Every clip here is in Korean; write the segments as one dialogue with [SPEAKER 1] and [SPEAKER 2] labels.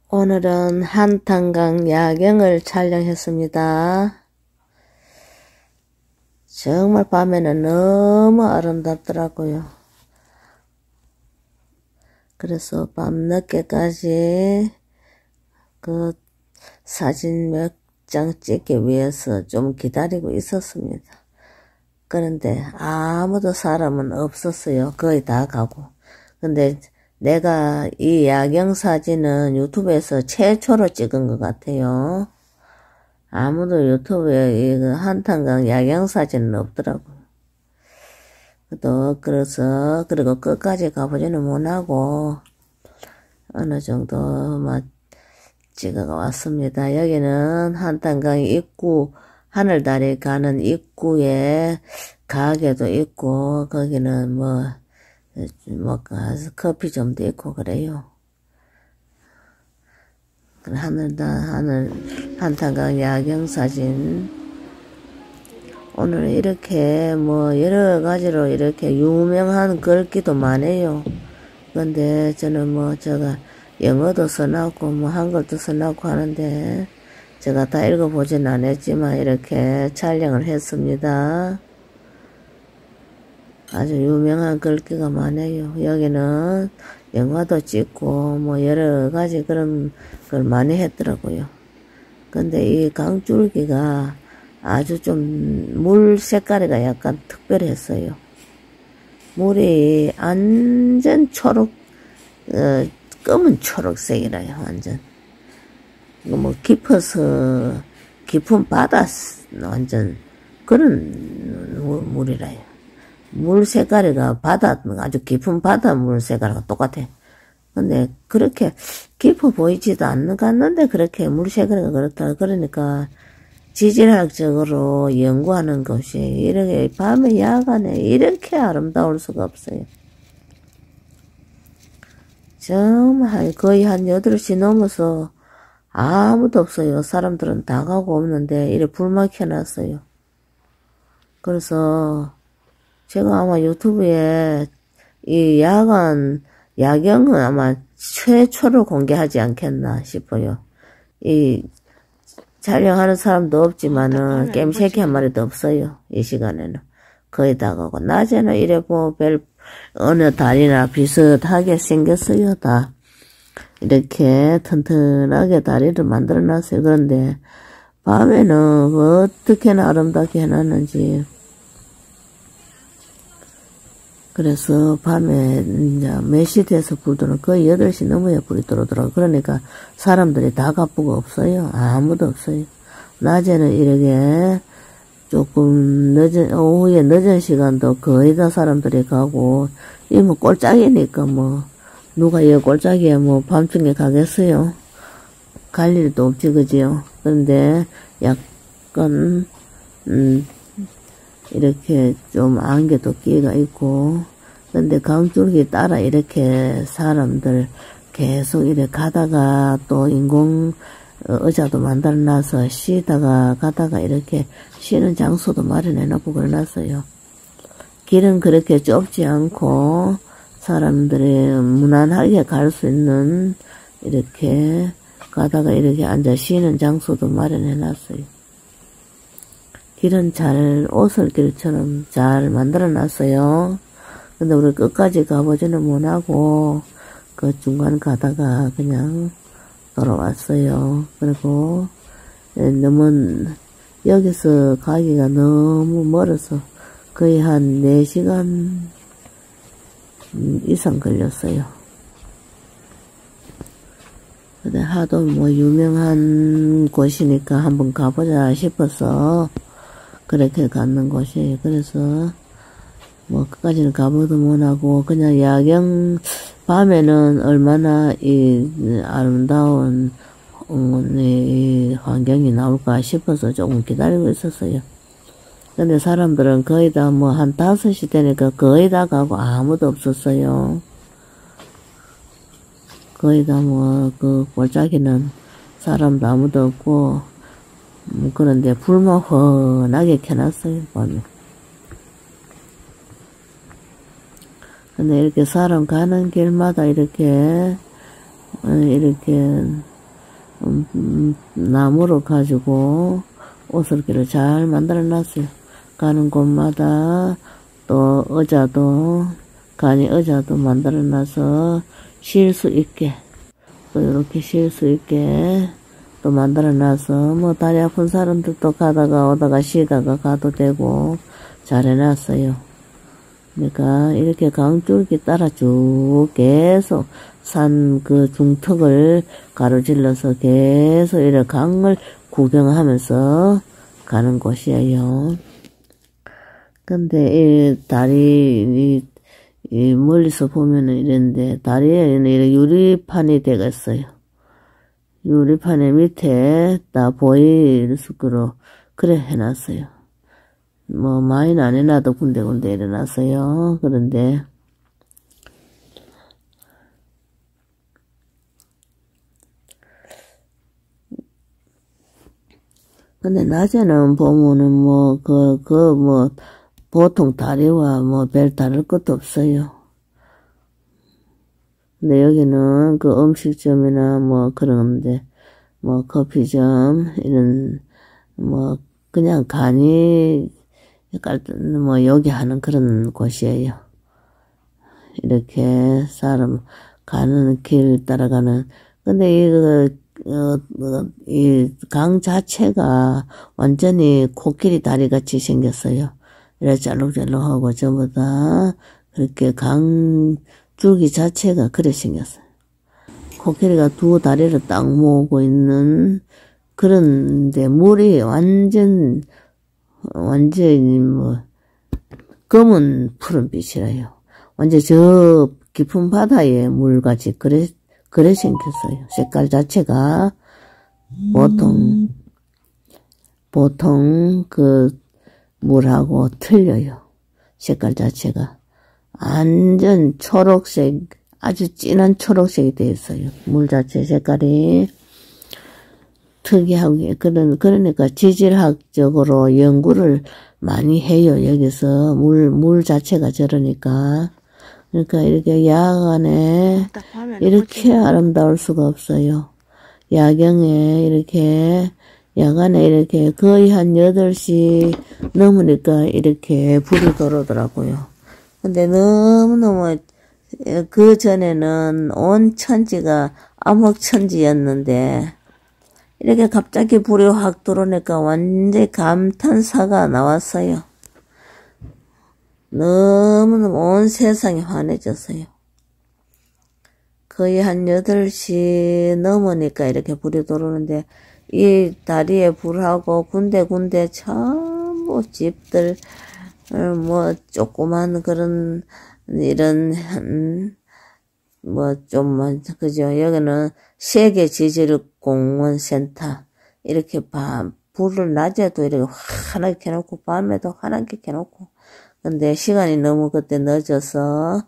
[SPEAKER 1] 오늘은 한탄강 야경을 촬영했습니다. 정말 밤에는 너무 아름답더라고요. 그래서 밤늦게까지 그 사진 몇 장 찍기 위해서 좀 기다리고 있었습니다. 그런데 아무도 사람은 없었어요. 거의 다 가고. 근데 내가 이 야경 사진은 유튜브에서 최초로 찍은 것 같아요. 아무도 유튜브에 이 한탄강 야경 사진은 없더라고요. 그리고 끝까지 가보지는 못하고 어느 정도만 찍어가 왔습니다. 여기는 한탄강 입구, 하늘다리 가는 입구에 가게도 있고, 거기는 커피점도 있고 그래요. 한탄강 야경 사진. 오늘 이렇게 여러 가지로 이렇게 유명한 글귀도 많아요. 근데 저는 제가 영어도 써놨고 한글도 써놨고 하는데 제가 다 읽어보진 않았지만 이렇게 촬영을 했습니다. 아주 유명한 글귀가 많아요. 여기는 영화도 찍고 여러 가지 그런 걸 많이 했더라고요. 근데 이 강줄기가 아주 좀 물 색깔이가 약간 특별했어요. 물이 완전 초록, 검은 초록색이라요, 완전. 깊은 바다, 완전, 그런 물이라요. 물 색깔이가 아주 깊은 바다 물 색깔과 똑같아. 근데 그렇게 깊어 보이지도 않는데 그렇게 물 색깔이 그렇다. 그러니까 지질학적으로 연구하는 것이 이렇게 밤에 야간에 이렇게 아름다울 수가 없어요. 정말 거의 한 8시 넘어서 아무도 없어요. 사람들은 다 가고 없는데 이래 불만 켜놨어요. 그래서 제가 아마 유튜브에 이 야경은 아마 최초로 공개하지 않겠나 싶어요. 이 촬영하는 사람도 없지만은 겜새끼 한 마리도 없어요. 이 시간에는. 거의 다 가고. 낮에는 이래 어느 다리나 비슷하게 생겼어요. 다. 이렇게 튼튼하게 다리를 만들어 놨어요. 그런데 밤에는 어떻게나 아름답게 해놨는지. 그래서 밤에 이제 몇 시 돼서 불 들어오는 거의 8시 넘어야 불이 들어오더라고요. 그러니까 사람들이 다 가쁘고 없어요. 아무도 없어요. 낮에는 이렇게 조금 오후에 늦은 시간도 거의 다 사람들이 가고, 이 꼴짝이니까 누가 이 꼴짝이에 밤중에 가겠어요? 갈 일도 없지, 그지요? 그런데 약간, 이렇게 좀 안개도 끼가 있고, 근데 강줄기 따라 이렇게 사람들 계속 이렇게 가다가 또 인공 의자도 만들어놔서 쉬다가 가다가 이렇게 쉬는 장소도 마련해놓고 그래놨어요. 길은 그렇게 좁지 않고 사람들이 무난하게 갈 수 있는 이렇게 가다가 이렇게 앉아 쉬는 장소도 마련해놨어요. 길은 오솔길처럼 잘 만들어놨어요. 근데 우리 끝까지 가보지는 못하고 그 중간 가다가 그냥 돌아왔어요. 그리고 여기서 가기가 너무 멀어서 거의 한 4시간 이상 걸렸어요. 근데 하도 유명한 곳이니까 한번 가보자 싶어서 그렇게 갔는 곳이에요. 그래서 끝까지는 가보도 못하고 그냥 야경 밤에는 얼마나 이 아름다운 이 환경이 나올까 싶어서 조금 기다리고 있었어요. 근데 사람들은 거의 다 한 5시 되니까 거의 다 가고 아무도 없었어요. 거의 다 그 골짜기는 사람도 아무도 없고 그런데 불만 훤하게 켜놨어요, 밤에. 근데 이렇게 사람 가는 길마다 이렇게 나무로 가지고 오솔길을 잘 만들어 놨어요. 가는 곳마다 또 간이 의자도 만들어 놔서 쉴 수 있게, 또 이렇게 쉴 수 있게 또 만들어 놔서 뭐 다리 아픈 사람들도 가다가 오다가 쉬다가 가도 되고 잘 해놨어요. 그러니까 이렇게 강줄기 따라 쭉 계속 산 그 중턱을 가로질러서 계속 이렇게 강을 구경하면서 가는 곳이에요. 근데 이 다리 이 멀리서 보면은 이런데 다리에는 이렇게 유리판이 되겠어요. 유리판의 밑에 다 보일 수그로 그래 해놨어요. 뭐 많이는 안 해놔도 군데군데 일어났어요. 그런데 근데 낮에는 보면은 뭐 보통 다리와 뭐 별 다를 것도 없어요. 근데 여기는 그 음식점이나 뭐 그런데 뭐 커피점 이런 뭐 그냥 간이 뭐 여기 하는 그런 곳이에요. 이렇게 사람 가는 길 따라가는. 근데 이 강 자체가 완전히 코끼리 다리 같이 생겼어요. 이렇게 짤록짤록하고 전부 다 그렇게 강 줄기 자체가 그래 생겼어요. 코끼리가 두 다리를 딱 모으고 있는 그런데 물이 완전히 뭐 검은 푸른 빛이라요. 완전 저 깊은 바다의 물같이 그래 생겼어요. 색깔 자체가 보통 그 물하고 틀려요. 색깔 자체가 완전 초록색, 아주 진한 초록색이 되어 있어요. 물 자체 색깔이 특이하게 그러니까 지질학적으로 연구를 많이 해요. 여기서 물 자체가 저러니까. 그러니까 이렇게 야간에 이렇게 아름다울 수가 없어요. 야경에 이렇게 야간에 이렇게 거의 한 8시 넘으니까 이렇게 불이 들어오더라고요. 근데 너무너무 그 전에는 온 천지가 암흑천지였는데 이렇게 갑자기 불이 확 들어오니까 완전히 감탄사가 나왔어요. 너무너무 온 세상이 환해졌어요. 거의 한 8시 넘으니까 이렇게 불이 들어오는데 이 다리에 불하고 군데군데 전부 집들 뭐 조그만 그런 이런 뭐 좀만 그죠. 여기는 세계 지질공원센터 이렇게 불을 낮에도 이렇게 환하게 켜놓고 밤에도 환하게 켜놓고. 근데 시간이 너무 그때 늦어서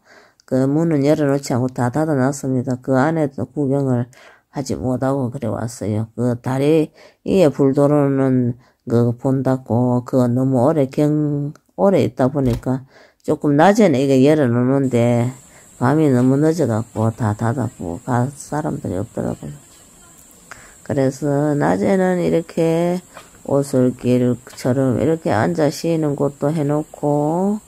[SPEAKER 1] 그 문은 열어놓지 않고 다 닫아놨습니다. 그 안에도 구경을 하지 못하고 그래 왔어요. 그 다리 위에 불 들어오는 그 본다고 그거 너무 오래 있다 보니까 조금 낮에는 이게 열어놓는데 밤이 너무 늦어갖고 다 닫아보고 갈 사람들이 없더라고요. 그래서 낮에는 이렇게 오솔길처럼 이렇게 앉아 쉬는 곳도 해놓고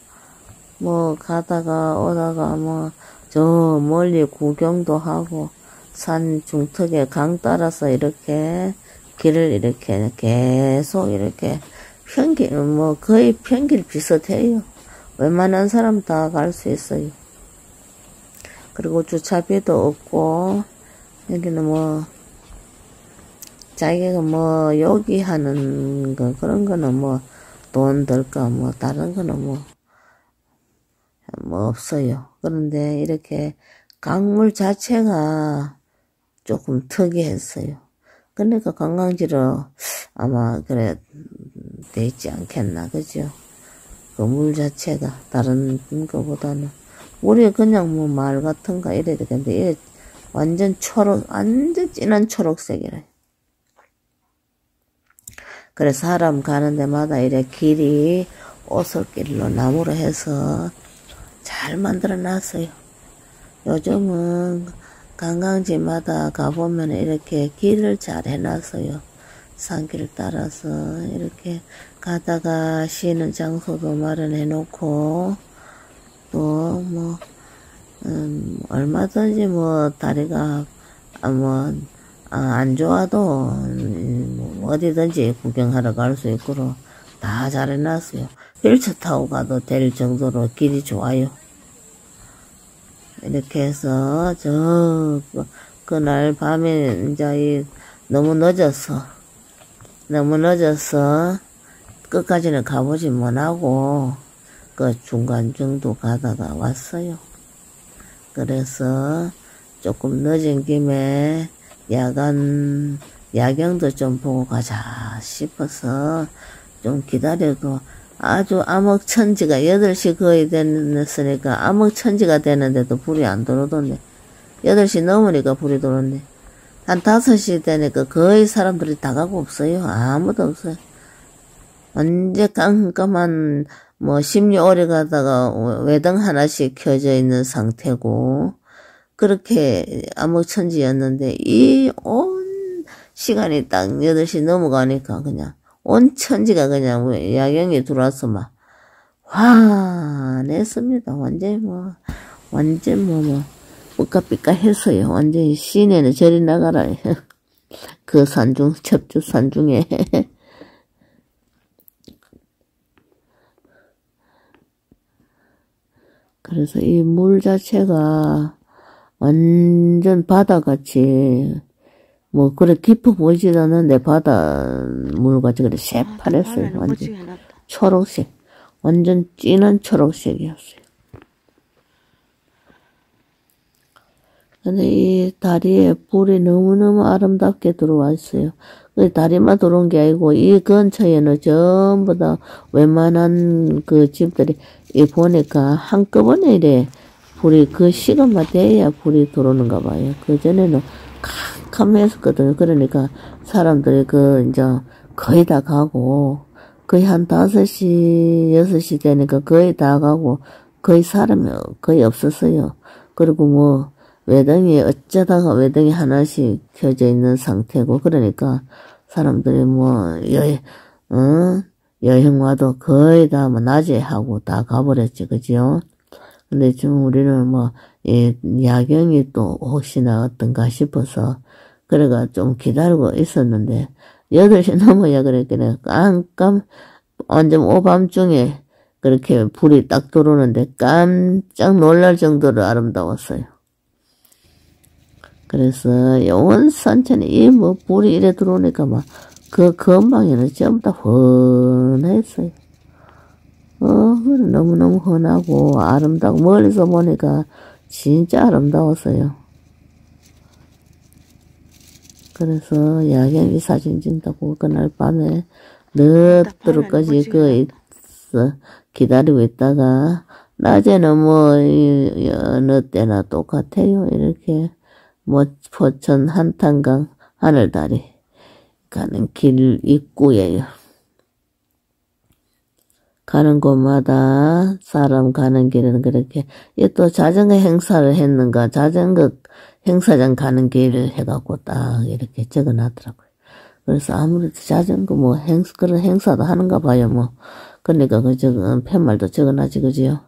[SPEAKER 1] 뭐 가다가 오다가 뭐 저 멀리 구경도 하고 산 중턱에 강 따라서 이렇게 길을 이렇게 계속 이렇게 뭐 거의 평길 비슷해요. 웬만한 사람 다 갈 수 있어요. 그리고 주차비도 없고 여기는 뭐 자기가 뭐 여기 하는 거 그런 거는 뭐 돈 들까 뭐 다른 거는 뭐 없어요. 그런데 이렇게 강물 자체가 조금 특이했어요. 그러니까 관광지로 아마 그래 돼 있지 않겠나 그죠? 그 물 자체가 다른 거보다는 물이 그냥 뭐 말 같은가 이래야 되겠는데 이게 완전 진한 초록색이래. 그래 사람 가는 데마다 이래 길이 오솔길로 나무로 해서 잘 만들어 놨어요. 요즘은 관광지마다 가보면 이렇게 길을 잘 해놨어요. 산길 따라서 이렇게 가다가 쉬는 장소도 마련해 놓고, 또 뭐 얼마든지 뭐 다리가 안 좋아도 어디든지 구경하러 갈 수 있도록 다 잘 해놨어요. 휠체어 타고 가도 될 정도로 길이 좋아요. 이렇게 해서 그날 밤에 이제 너무 늦어서 끝까지는 가보지 못하고 그 중간 정도 가다가 왔어요. 그래서 조금 늦은 김에 야경도 좀 보고 가자 싶어서 좀 기다려도 아주 암흑천지가 8시 거의 됐으니까 암흑천지가 되는데도 불이 안 들어오던데 8시 넘으니까 불이 들어오네. 한 5시 되니까 거의 사람들이 다 가고 없어요. 아무도 없어요. 완전 깜깜한 심리 오래 가다가 외등 하나씩 켜져 있는 상태고 그렇게 암흑천지였는데 이 온 시간이 딱 8시 넘어가니까 그냥 온 천지가 그냥 야경이 들어와서 막 화냈습니다. 완전 삐까삐까 했어요. 완전히 시내는 저리 나가라. 그 첩주 산중에. 그래서 이 물 자체가 완전 바다같이 그래 깊어 보이지도 않는데 바다 물같이 그래 새파랬어요. 완전 초록색. 완전 진한 초록색이었어요. 근데 이 다리에 불이 너무너무 아름답게 들어와 있어요. 그 다리만 들어온 게 아니고 이 근처에는 전부 다 웬만한 그 집들이 보니까 한꺼번에 이래 불이 그 시간만 돼야 불이 들어오는가 봐요. 그 전에는 캄캄했었거든요. 그러니까 사람들이 이제 거의 다 가고 거의 한 5시, 6시 되니까 거의 다 가고 거의 사람이 거의 없었어요. 그리고 어쩌다가 외등이 하나씩 켜져 있는 상태고 그러니까 사람들이 여행 와도 거의 다 낮에 하고 다 가버렸지, 그죠? 근데 지금 우리는 야경이 또 혹시나 어떤가 싶어서, 그래가 좀 기다리고 있었는데, 8시 넘어야 그랬더니 완전 오밤중에 그렇게 불이 딱 들어오는데 깜짝 놀랄 정도로 아름다웠어요. 그래서 온 산천에 불이 이래 들어오니까 그 건방에는 전부 다 훤했어요. 너무너무 훤하고 아름다고 멀리서 보니까 진짜 아름다웠어요. 그래서 야경이 사진 찍다고 그날 밤에 늦도록까지 기다리고 있다가 낮에는 어느 때나 똑같아요. 이렇게 포천 한탄강 하늘다리 가는 길 입구예요. 가는 곳마다 사람 가는 길은 그렇게 또 자전거 행사를 했는가 자전거 행사장 가는 길을 해갖고 딱 이렇게 적어놨더라고요. 그래서 아무래도 자전거 그런 행사도 하는가 봐요. 그러니까 팻말도 적어놨지, 그지요?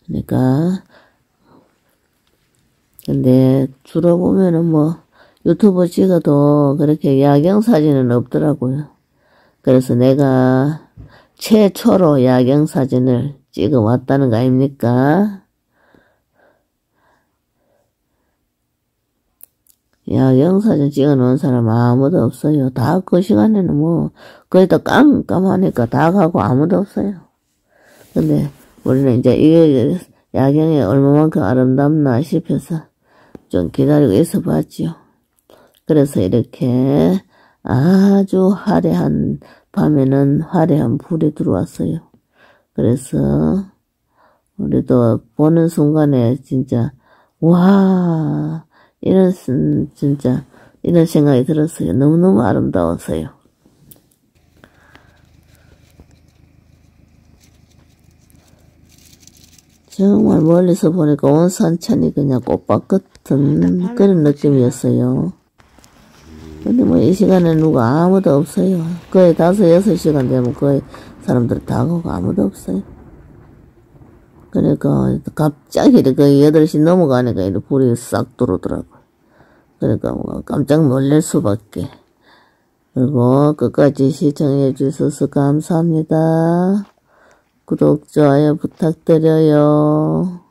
[SPEAKER 1] 그러니까 근데 주로 보면은 유튜브 찍어도 그렇게 야경 사진은 없더라고요. 그래서 내가 최초로 야경 사진을 찍어 왔다는 거 아닙니까? 야경 사진 찍어 놓은 사람 아무도 없어요. 다 그 시간에는 거의 다 깜깜하니까 다 가고 아무도 없어요. 근데 우리는 이제 이게 야경이 얼마만큼 아름답나 싶어서 좀 기다리고 있어 봤지요. 그래서 이렇게 아주 화려한 밤에는 화려한 불이 들어왔어요. 그래서 우리도 보는 순간에 진짜 와 이런 생각이 들었어요. 너무너무 아름다웠어요. 정말 멀리서 보니까 온 산천이 그냥 꽃밭 같은 그런 느낌이었어요. 근데 뭐 이 시간에 누가 아무도 없어요. 거의 5, 6시간 되면 거의 사람들 다 가고 아무도 없어요. 그러니까 갑자기 거의 8시 넘어가니까 이렇게 불이 싹 들어오더라고요. 그러니까 뭐 깜짝 놀랄 수밖에. 그리고 끝까지 시청해 주셔서 감사합니다. 구독, 좋아요 부탁드려요.